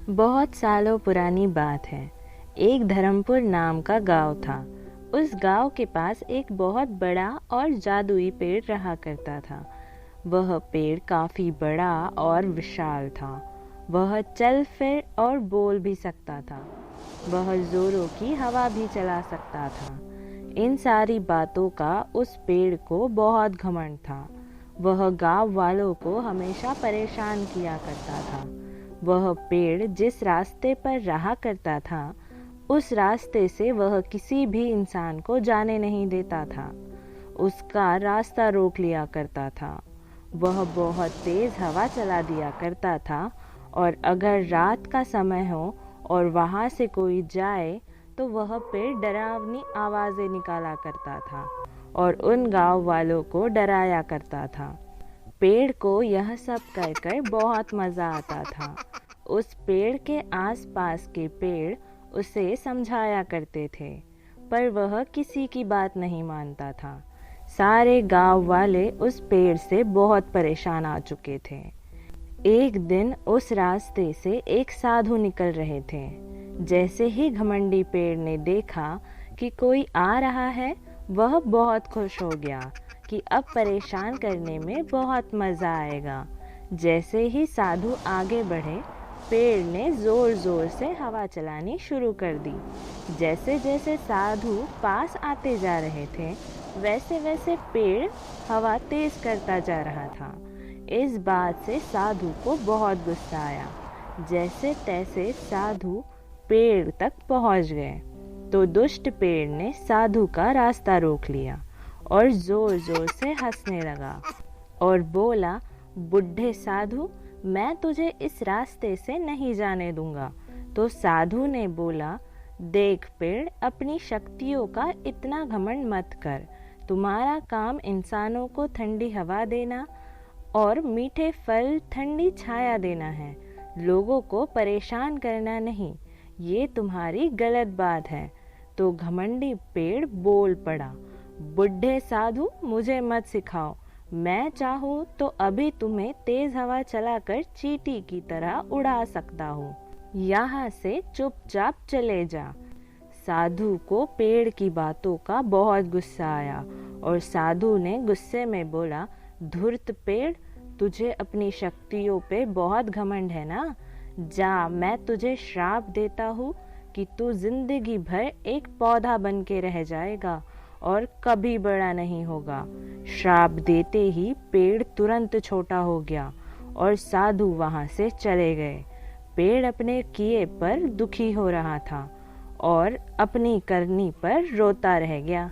बहुत सालों पुरानी बात है। एक धर्मपुर नाम का गांव था। उस गांव के पास एक बहुत बड़ा और जादुई पेड़ रहा करता था। वह पेड़ काफी बड़ा और विशाल था। वह चल फिर और बोल भी सकता था। वह जोरों की हवा भी चला सकता था। इन सारी बातों का उस पेड़ को बहुत घमंड था। वह गांव वालों को हमेशा परेशान किया करता था। वह पेड़ जिस रास्ते पर रहा करता था, उस रास्ते से वह किसी भी इंसान को जाने नहीं देता था। उसका रास्ता रोक लिया करता था। वह बहुत तेज हवा चला दिया करता था और अगर रात का समय हो और वहां से कोई जाए तो वह पेड़ डरावनी आवाजें निकाला करता था और उन गांव वालों को डराया करता था। पेड़ को यह सब कर बहुत मजा आता था। उस पेड़ के आसपास के पेड़ उसे समझाया करते थे, पर वह किसी की बात नहीं मानता था। सारे गांव वाले उस पेड़ से बहुत परेशान आ चुके थे। एक दिन उस रास्ते से एक साधु निकल रहे थे। जैसे ही घमंडी पेड़ ने देखा कि कोई आ रहा है, वह बहुत खुश हो गया कि अब परेशान करने में बहुत मजा आएगा। जैसे ही साधु आगे बढ़े, पेड़ ने जोर जोर से हवा चलानी शुरू कर दी। जैसे जैसे साधु पास आते जा रहे थे, वैसे वैसे पेड़ हवा तेज करता जा रहा था। इस बात से साधु को बहुत गुस्सा आया। जैसे तैसे साधु पेड़ तक पहुंच गए तो दुष्ट पेड़ ने साधु का रास्ता रोक लिया और जोर जोर से हंसने लगा और बोला, बुढ़े साधु, मैं तुझे इस रास्ते से नहीं जाने दूंगा। तो साधु ने बोला, देख पेड़, अपनी शक्तियों का इतना घमंड मत कर। तुम्हारा काम इंसानों को ठंडी हवा देना और मीठे फल, ठंडी छाया देना है, लोगों को परेशान करना नहीं। ये तुम्हारी गलत बात है। तो घमंडी पेड़ बोल पड़ा, बुढ़े साधु, मुझे मत सिखाओ। मैं चाहूँ तो अभी तुम्हें तेज हवा चलाकर चींटी की तरह उड़ा सकता हूँ। यहाँ से चुपचाप चले जा। साधु को पेड़ की बातों का बहुत गुस्सा आया और साधु ने गुस्से में बोला, धूर्त पेड़, तुझे अपनी शक्तियों पे बहुत घमंड है ना? जा, मैं तुझे श्राप देता हूँ कि तू जिंदगी भर एक पौधा बन के रह जाएगा और कभी बड़ा नहीं होगा। श्राप देते ही पेड़ तुरंत छोटा हो गया और साधु वहां से चले गए। पेड़ अपने किए पर दुखी हो रहा था और अपनी करनी पर रोता रह गया।